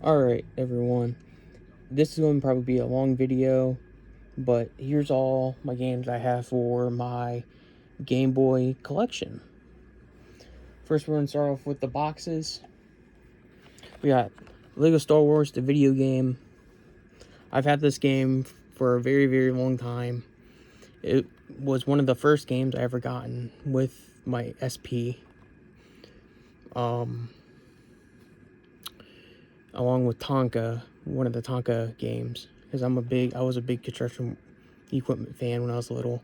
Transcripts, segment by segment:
Alright, everyone. This is going to probably be a long video, but here's all my games I have for my Game Boy collection. First, we're going to start off with the boxes. We got Lego Star Wars, the video game. I've had this game for a very, very long time. It was one of the first games I ever gotten with my SP. Along with Tonka, one of the Tonka games, because I was a big construction equipment fan when I was little.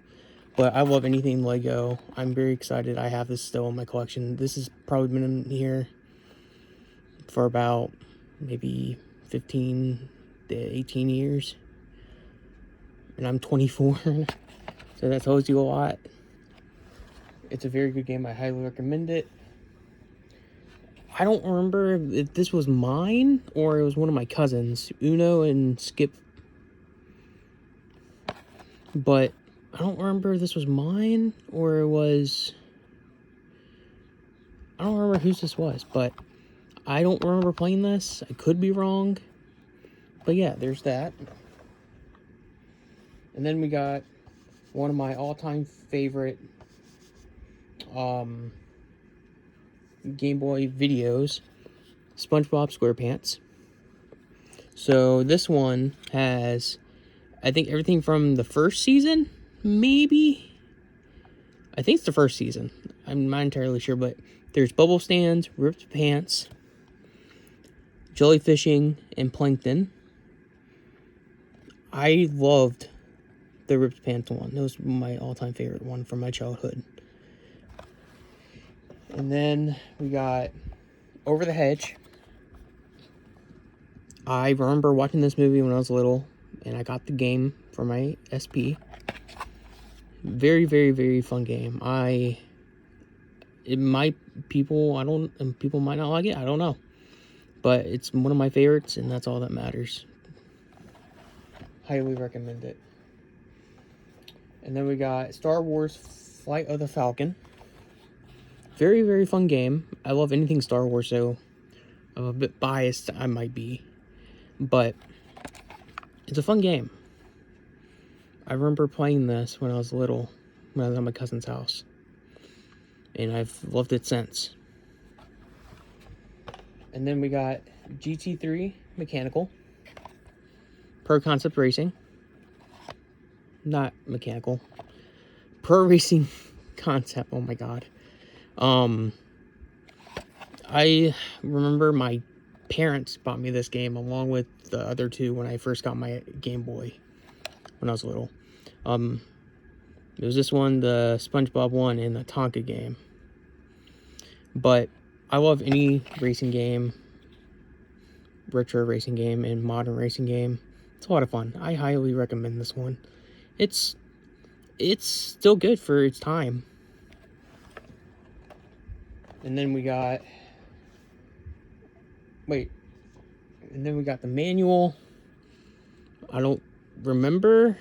But I love anything Lego. I'm very excited I have this still in my collection. This has probably been in here for about maybe 15 to 18 years. And I'm 24, so that tells you a lot. It's a very good game. I highly recommend it. I don't remember if this was mine or it was one of my cousins, Uno and Skip. But I don't remember if this was mine or it was... I don't remember whose this was, but I don't remember playing this. I could be wrong. But yeah, there's that. And then we got one of my all-time favorite Game Boy videos, SpongeBob SquarePants. So this one has, I think, everything from the first season, maybe? I think it's the first season. I'm not entirely sure, but there's bubble stands, ripped pants, jellyfishing, and plankton. I loved the ripped pants one. That was my all-time favorite one from my childhood. And then we got Over the Hedge. I remember watching this movie when I was little, and I got the game for my SP. Very, very, very fun game. People might not like it, I don't know. But it's one of my favorites, and that's all that matters. Highly recommend it. And then we got Star Wars Flight of the Falcon. Very, very fun game. I love anything Star Wars, so I'm a bit biased, I might be. But it's a fun game. I remember playing this when I was little, when I was at my cousin's house. And I've loved it since. And then we got GT3 Mechanical. Pro Concept Racing. Not mechanical. Pro Racing Concept, oh my god. I remember my parents bought me this game along with the other two when I first got my Game Boy when I was little. It was this one, the SpongeBob one, and the Tonka game. But I love any racing game, retro racing game, and modern racing game. It's a lot of fun. I highly recommend this one. It's still good for its time. And then we got... And then we got the manual. I don't remember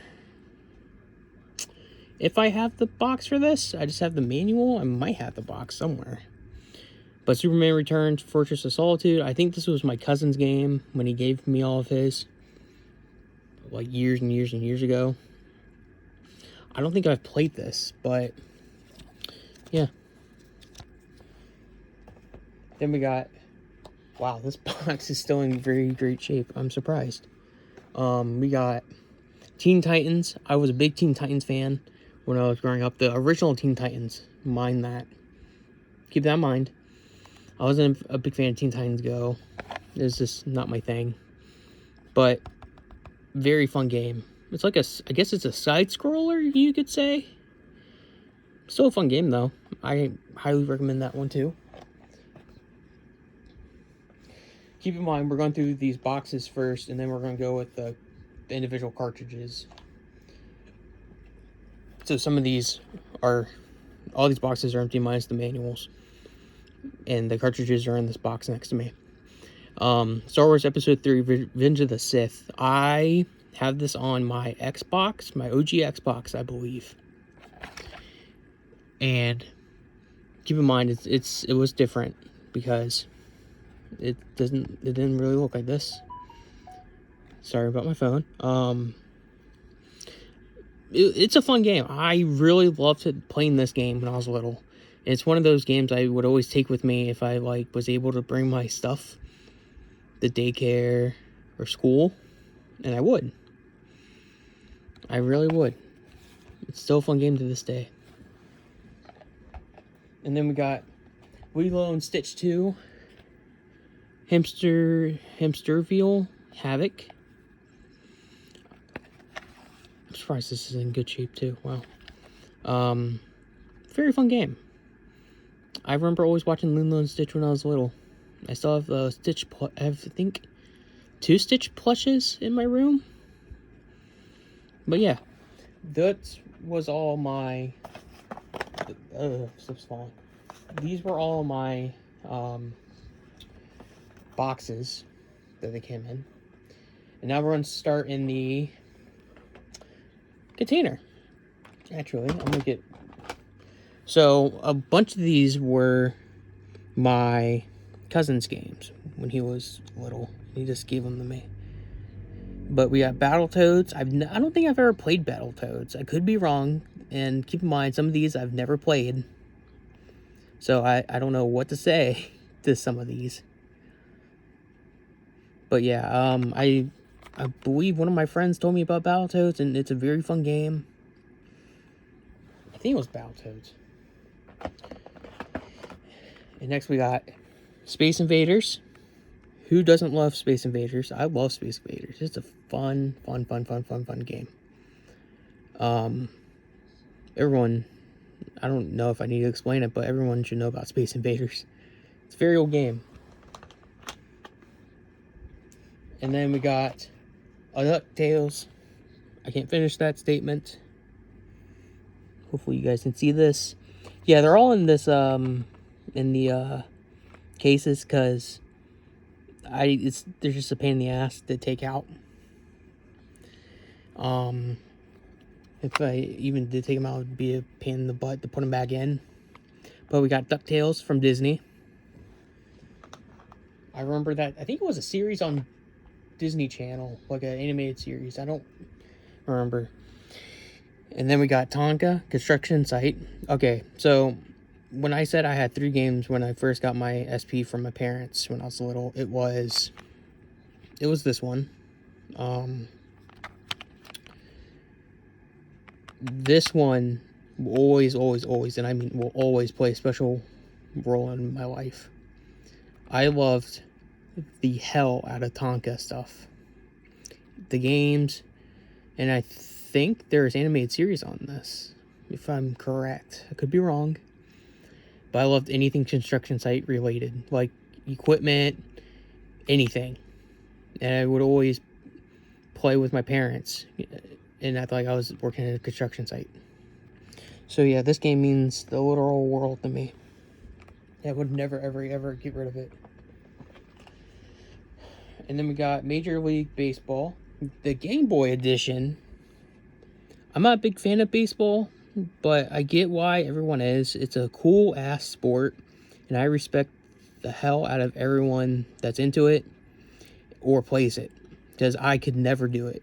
if I have the box for this. I just have the manual. I might have the box somewhere. But Superman Returns, Fortress of Solitude. I think this was my cousin's game when he gave me all of his, like years and years and years ago. I don't think I've played this, but yeah. Then we got... Wow, this box is still in very great shape. I'm surprised. We got Teen Titans. I was a big Teen Titans fan when I was growing up. The original Teen Titans. Mind that. Keep that in mind. I wasn't a big fan of Teen Titans Go. It was just not my thing. But very fun game. It's like I guess it's a side-scroller, you could say. Still a fun game, though. I highly recommend that one, too. Keep in mind, we're going through these boxes first, and then we're going to go with the individual cartridges. So some of these are... All these boxes are empty minus the manuals. And the cartridges are in this box next to me. Star Wars Episode 3, Revenge of the Sith. I have this on my Xbox, my OG Xbox, I believe. And keep in mind, it was different because It didn't really look like this. Sorry about my phone. It's a fun game. I really loved playing this game when I was little. It's one of those games I would always take with me if I like was able to bring my stuff to daycare or school, and I would. I really would. It's still a fun game to this day. And then we got Lilo and Stitch 2, Hamsterville Havoc. I'm surprised this is in good shape too. Wow. Very fun game. I remember always watching Lilo and Stitch when I was little. I still have I think 2 Stitch plushes in my room. But yeah, that was all my. Stuff's falling. These were all my boxes that they came in, and now we're going to start in the container. Actually, I'm gonna get. So a bunch of these were my cousin's games when he was little. He just gave them to me. But we got Battletoads. I don't think I've ever played Battletoads. I could be wrong. And keep in mind, some of these I've never played. So I don't know what to say to some of these. But yeah, I believe one of my friends told me about Battletoads, and it's a very fun game. I think it was Battletoads. And next we got Space Invaders. Who doesn't love Space Invaders? I love Space Invaders. It's a fun game. Everyone, I don't know if I need to explain it, but everyone should know about Space Invaders. It's a very old game. And then we got DuckTales. I can't finish that statement. Hopefully you guys can see this. Yeah, they're all in this in the cases because they're just a pain in the ass to take out. If I even did take them out, it would be a pain in the butt to put them back in. But we got DuckTales from Disney. I remember that. I think it was a series on Disney Channel, like an animated series. I don't remember. And then we got Tonka, Construction Site. Okay, so when I said I had 3 games when I first got my SP from my parents when I was little, it was this one. This one will always, and I mean will always play a special role in my life. I loved the hell out of Tonka stuff. The games, and I think there's animated series on this, if I'm correct. I could be wrong. But I loved anything construction site related, like equipment, anything. And I would always play with my parents and act like I was working at a construction site. So yeah, this game means the literal world to me. I would never, ever get rid of it. And then we got Major League Baseball, the Game Boy edition. I'm not a big fan of baseball, but I get why everyone is. It's a cool ass sport, and I respect the hell out of everyone that's into it or plays it, because I could never do it.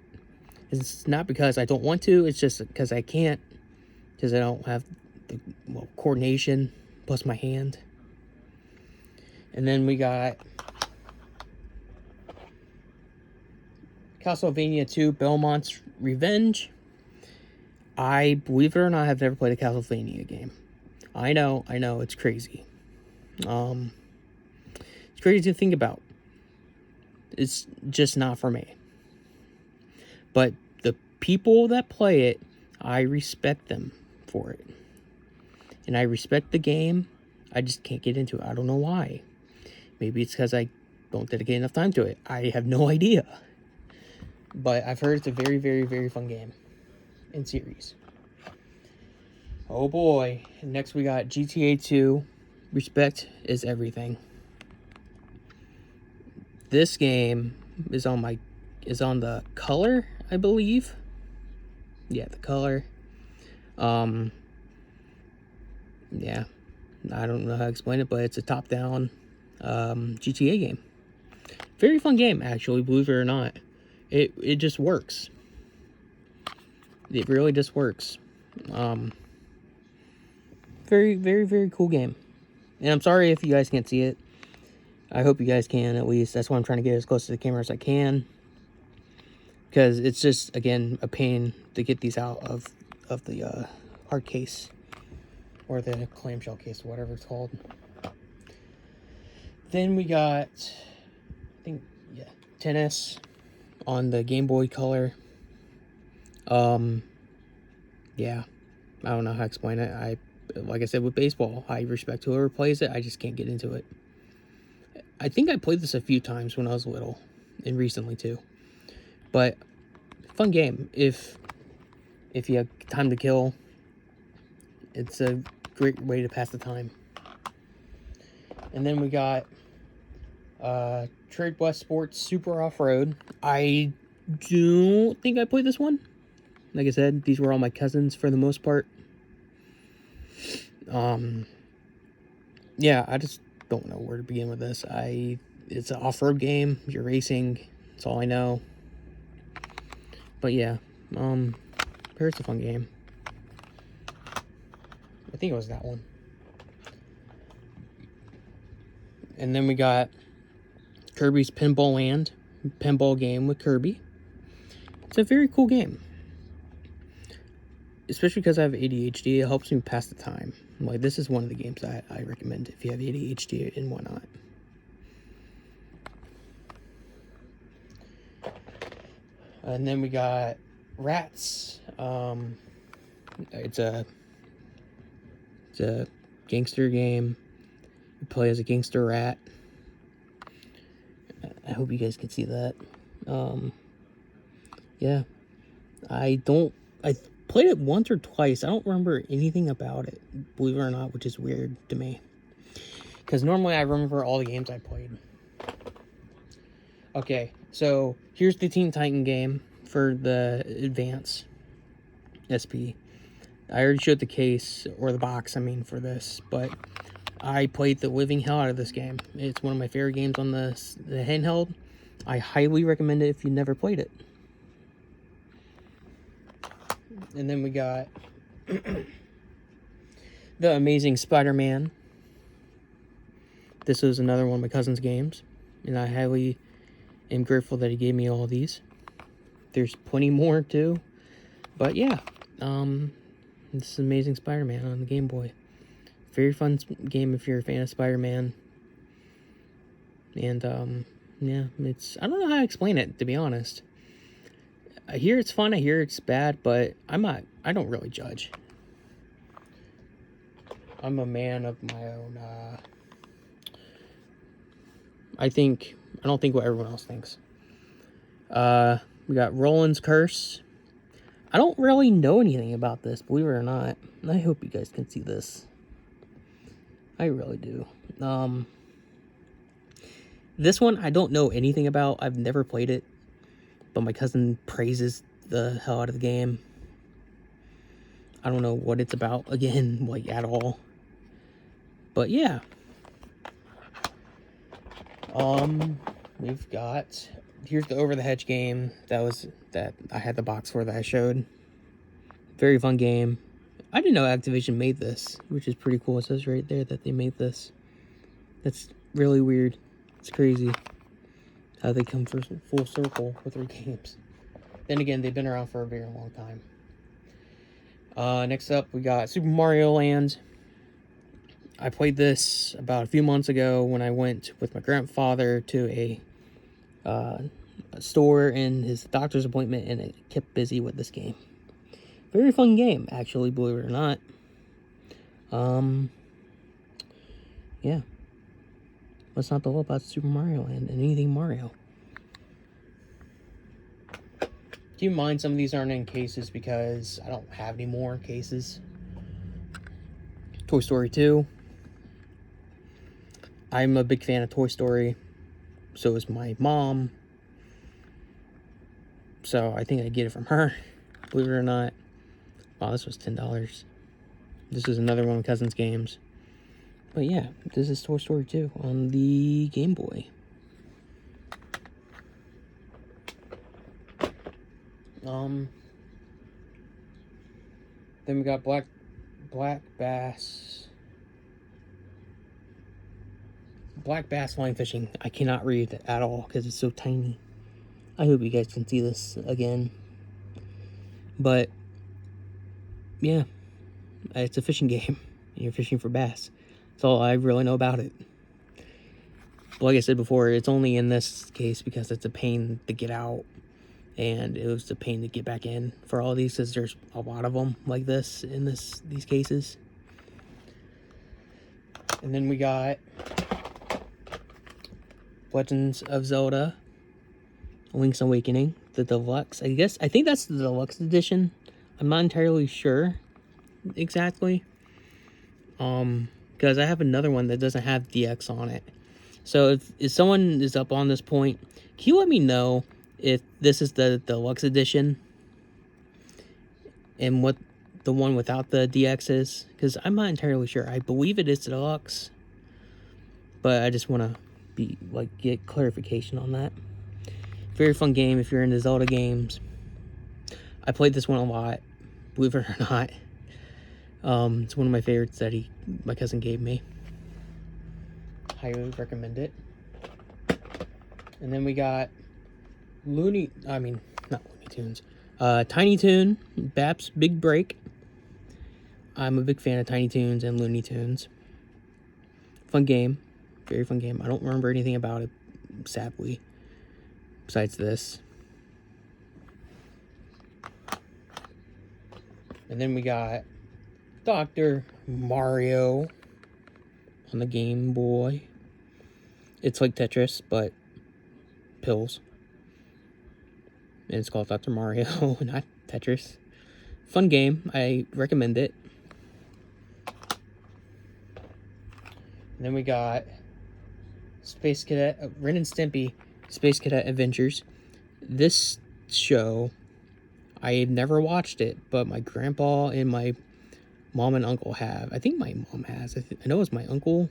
It's not because I don't want to, it's just because I can't, because I don't have the coordination plus my hand. And then we got Castlevania 2 Belmont's Revenge. I, believe it or not, have never played a Castlevania game. I know, it's crazy. It's crazy to think about. It's just not for me. But the people that play it, I respect them for it. And I respect the game. I just can't get into it. I don't know why. Maybe it's because I don't dedicate enough time to it. I have no idea. But I've heard it's a very, very fun game in series. Oh boy. Next we got GTA 2. Respect is everything. This game is on the color, I believe. Yeah, the color. Yeah. I don't know how to explain it, but it's a top-down GTA game. Very fun game, actually, believe it or not. It just works. It really just works. Very, very, very cool game. And I'm sorry if you guys can't see it. I hope you guys can, at least. That's why I'm trying to get as close to the camera as I can. Because it's just, again, a pain to get these out of the hard case. Or the clamshell case, or whatever it's called. Then we got, I think, yeah, tennis on the Gameboy Color. Yeah, I don't know how to explain it. Like I said with baseball, I respect whoever plays it. I just can't get into it. I think I played this a few times when I was little, and recently too. But fun game. If you have time to kill, it's a great way to pass the time. And then we got Trade West Sports Super Off-Road. I don't think I played this one. Like I said, these were all my cousins for the most part. Yeah, I just don't know where to begin with this. It's an off-road game. You're racing. That's all I know. But yeah, here's a fun game. I think it was that one. And then we got Kirby's Pinball Land, pinball game with Kirby. It's a very cool game. Especially because I have ADHD, it helps me pass the time. Like, this is one of the games I recommend if you have ADHD and whatnot. And then we got Rats. It's a gangster game. You play as a gangster rat. I hope you guys can see that. Yeah. I played it once or twice. I don't remember anything about it, believe it or not, which is weird to me. Because normally I remember all the games I played. Okay, so here's the Teen Titan game for the Advance SP. I already showed the case, or the box, I mean, for this, but I played the living hell out of this game. It's one of my favorite games on the handheld. I highly recommend it if you never played it. And then we got The Amazing Spider-Man. This was another one of my cousin's games, and I highly am grateful that he gave me all these. There's plenty more too, but yeah, this is Amazing Spider-Man on the Game Boy. Very fun game if you're a fan of Spider-Man. And yeah, I don't know how to explain it, to be honest. I hear it's fun, I hear it's bad, but I don't really judge. I'm a man of my own, I don't think what everyone else thinks. We got Roland's Curse. I don't really know anything about this, believe it or not. I hope you guys can see this. I really do. This one I don't know anything about. I've never played it, but my cousin praises the hell out of the game. I don't know what it's about, again, like, at all. But yeah. We've got, here's the Over the Hedge game that I had the box for that I showed. Very fun game. I didn't know Activision made this, which is pretty cool. It says right there that they made this. That's really weird. It's crazy how they come full circle with their games. Then again, they've been around for a very long time. Next up, we got Super Mario Land. I played this about a few months ago when I went with my grandfather to a store in his doctor's appointment, and it kept busy with this game. Very fun game, actually, believe it or not. Yeah. What's not to love about Super Mario Land and anything Mario? Keep in mind, some of these aren't in cases because I don't have any more cases. Toy Story 2. I'm a big fan of Toy Story. So is my mom. So I think I get it from her. Believe it or not. Wow, this was $10. This is another one of my cousin's games. But yeah, this is Toy Story 2 on the Game Boy. Then we got Black Bass line fishing. I cannot read it at all because it's so tiny. I hope you guys can see this again. But yeah, it's a fishing game. You're fishing for bass. That's all I really know about it. Like I said before, it's only in this case because it's a pain to get out, and it was a pain to get back in for all these, because there's a lot of them like this in these cases. And then we got Legends of Zelda Link's Awakening, the deluxe. I think that's the deluxe edition. I'm not entirely sure exactly, because I have another one that doesn't have DX on it. So if someone is up on this point, can you let me know if this is the deluxe edition and what the one without the DX is? Because I'm not entirely sure. I believe it is deluxe, but I just want to get clarification on that. Very fun game if you're into Zelda games. I played this one a lot, believe it or not. It's one of my favorites that my cousin gave me. Highly recommend it. And then we got not Looney Tunes. Tiny Toon, Bap's Big Break. I'm a big fan of Tiny Toons and Looney Tunes. Fun game. Very fun game. I don't remember anything about it, sadly, besides this. And then we got Dr. Mario on the Game Boy. It's like Tetris, but pills. And it's called Dr. Mario, not Tetris. Fun game. I recommend it. And then we got Space Cadet, Ren and Stimpy, Space Cadet Adventures. This show, I've never watched it, but my grandpa and my mom and uncle have. I think my mom has. I know it's my uncle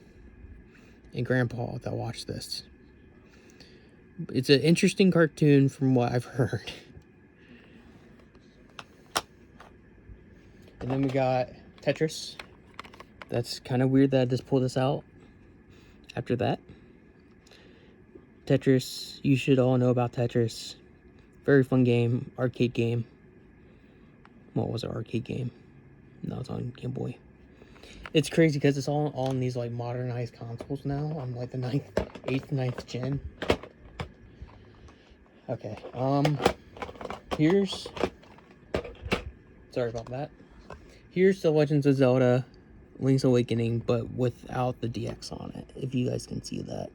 and grandpa that watched this. It's an interesting cartoon from what I've heard. And then we got Tetris. That's kind of weird that I just pulled this out after that. Tetris, you should all know about Tetris. Very fun game, arcade game. What was it, arcade game? No, it's on Game Boy. It's crazy because it's all on these like modernized consoles now. On like the 8th, 9th gen. Okay, sorry about that. Here's the Legends of Zelda Link's Awakening, but without the DX on it, if you guys can see that.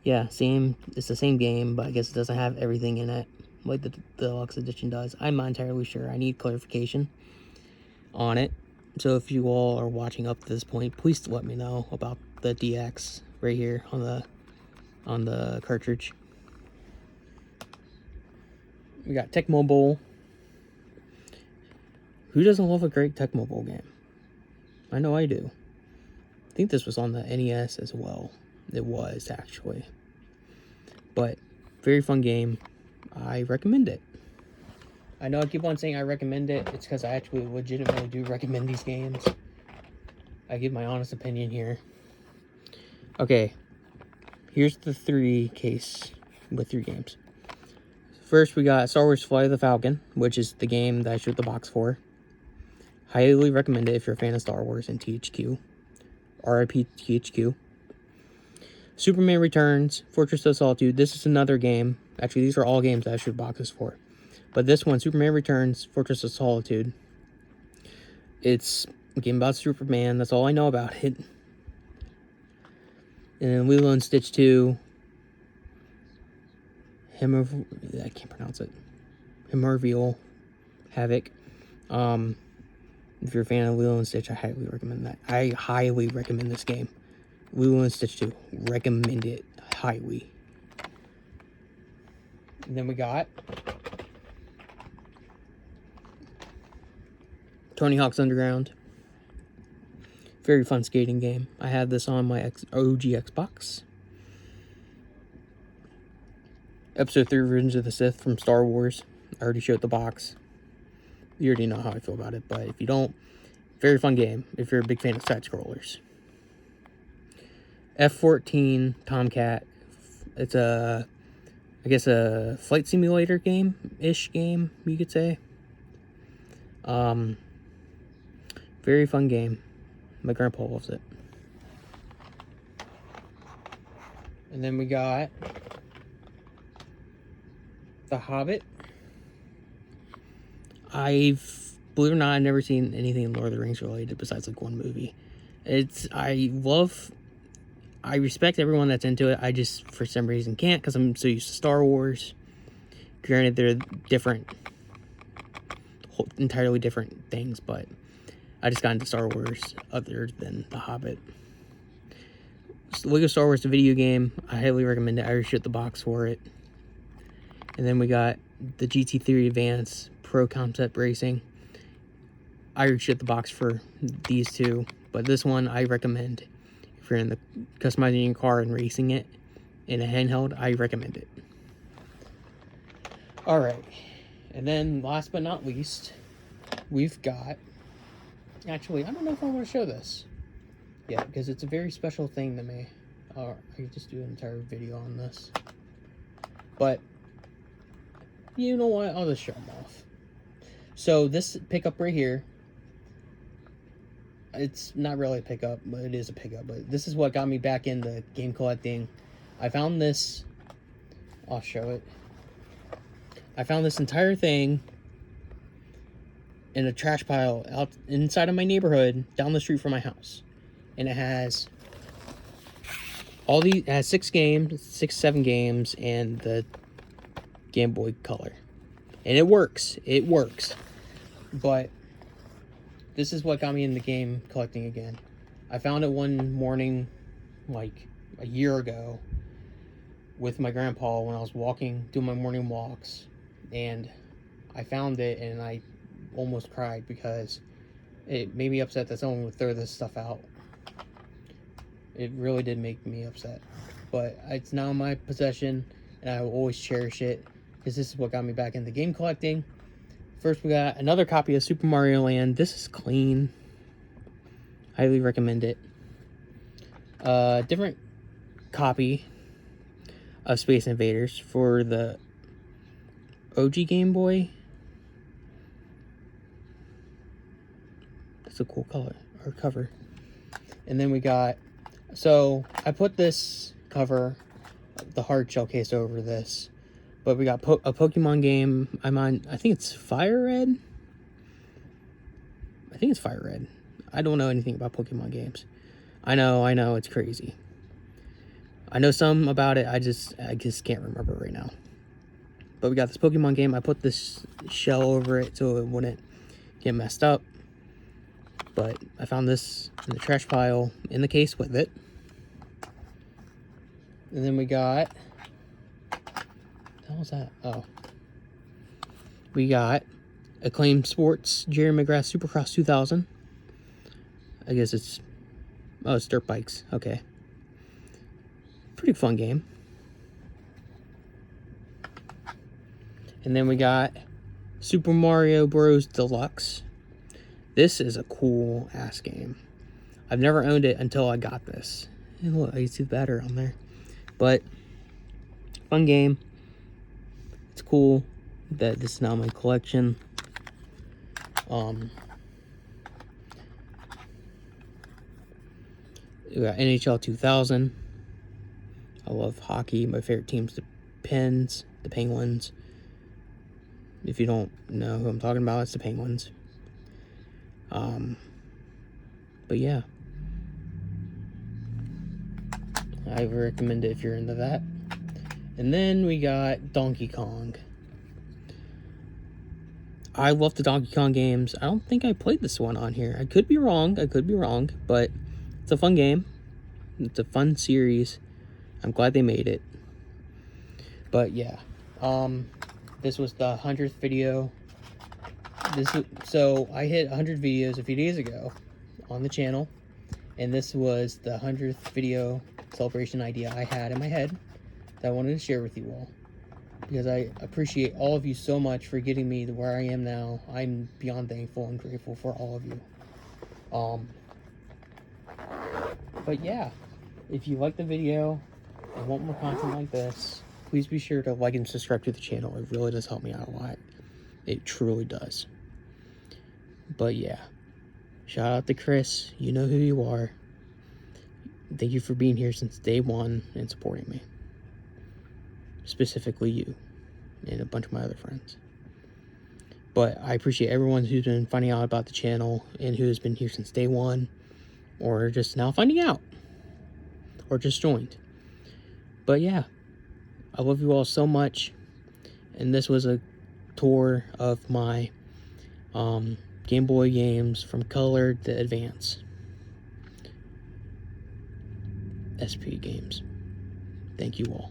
Yeah, it's the same game, but I guess it doesn't have everything in it like the deluxe edition does. I'm not entirely sure. I need clarification on it. So if you all are watching up to this point, please let me know about the DX right here on the cartridge. We got Tecmo Bowl. Who doesn't love a great Tecmo Bowl game? I know I do. I think this was on the NES as well. It was, actually. But, very fun game. I recommend it. I know I keep on saying I recommend it. It's because I actually legitimately do recommend these games. I give my honest opinion here. Okay. Here's the 3 case with 3 games. First, we got Star Wars Flight of the Falcon, which is the game that I showed the box for. Highly recommend it if you're a fan of Star Wars and THQ. RIP THQ. Superman Returns, Fortress of Solitude. This is another game. Actually, these are all games that I showed boxes for. But this one, Superman Returns, Fortress of Solitude. It's a game about Superman. That's all I know about it. And then Lilo and Stitch 2. I can't pronounce it. Himmerviel Havoc. If you're a fan of Lilo and Stitch, I highly recommend that. I highly recommend this game. Lilo and Stitch 2. Recommend it highly. And then we got Tony Hawk's Underground. Very fun skating game. I had this on my OG Xbox. Episode 3 Revenge of the Sith from Star Wars. I already showed the box. You already know how I feel about it, but if you don't, very fun game if you're a big fan of side-scrollers. F-14 Tomcat. It's I guess a flight simulator game-ish game, you could say. Very fun game. My grandpa loves it. And then we got The Hobbit. Believe it or not, I've never seen anything Lord of the Rings related besides like one movie. I respect everyone that's into it. I just, for some reason, can't because I'm so used to Star Wars. Granted, they're different, entirely different things, but I just got into Star Wars other than The Hobbit. Lego Star Wars, the video game. I highly recommend it. I already shipped the box for it. And then we got the GT3 Advance Pro Concept Racing. I already shipped the box for these two, but this one I recommend. If you're in the customizing your car and racing it in a handheld, I recommend it. Alright, and then last but not least, we've got, actually, I don't know if I want to show this yet, because it's a very special thing to me. I could just do an entire video on this. But, you know what, I'll just show them off. So this pickup right here, it's not really a pickup, but it is a pickup. But this is what got me back into game collecting. I found this, I'll show it. I found this entire thing in a trash pile out inside of my neighborhood down the street from my house. And it has it has 7 games, and the Game Boy Color. And it works. It works. But this is what got me into game collecting again. I found it one morning, like a year ago, with my grandpa when I was doing my morning walks. And I found it and I almost cried because it made me upset that someone would throw this stuff out. It really did make me upset. But it's now in my possession and I will always cherish it because this is what got me back into game collecting. First, we got another copy of Super Mario Land. This is clean. Highly recommend it. Different copy of Space Invaders for the OG Game Boy. That's a cool color or cover. And then we got, so I put this cover, the hard shell case, over this. But we got a Pokemon game. I'm on, I think it's Fire Red. I think it's Fire Red. I don't know anything about Pokemon games. I know, it's crazy. I know some about it, I just can't remember right now. But we got this Pokemon game. I put this shell over it so it wouldn't get messed up. But I found this in the trash pile in the case with it. And then we got, what was that? Oh. We got Acclaim Sports Jerry McGrath Supercross 2000. I guess it's dirt bikes. Okay. Pretty fun game. And then we got Super Mario Bros. Deluxe. This is a cool ass game. I've never owned it until I got this. And look, I can see the battery on there. But fun game. It's cool that this is now my collection. We got NHL 2000. I love hockey. My favorite team's the Pens, the Penguins. If you don't know who I'm talking about, it's the Penguins. But yeah, I recommend it if you're into that. And then we got Donkey Kong. I love the Donkey Kong games. I don't think I played this one on here. I could be wrong, but it's a fun game. It's a fun series. I'm glad they made it. But yeah, this was the 100th video. So I hit 100 videos a few days ago on the channel, And this was the 100th video celebration idea I had in my head that I wanted to share with you all, because I appreciate all of you so much for getting me to where I am now. I'm beyond thankful and grateful for all of you. But yeah, if you like the video and want more content like this, please be sure to like and subscribe to the channel. It really does help me out a lot. It truly does. But yeah, shout out to Chris. You know who you are. Thank you for being here since day one and supporting me. Specifically you and a bunch of my other friends. But I appreciate everyone who's been finding out about the channel and who has been here since day one, or just now finding out, or just joined. But yeah, I love you all so much. And this was a tour of my Game Boy games from Color to Advance. SP games. Thank you all.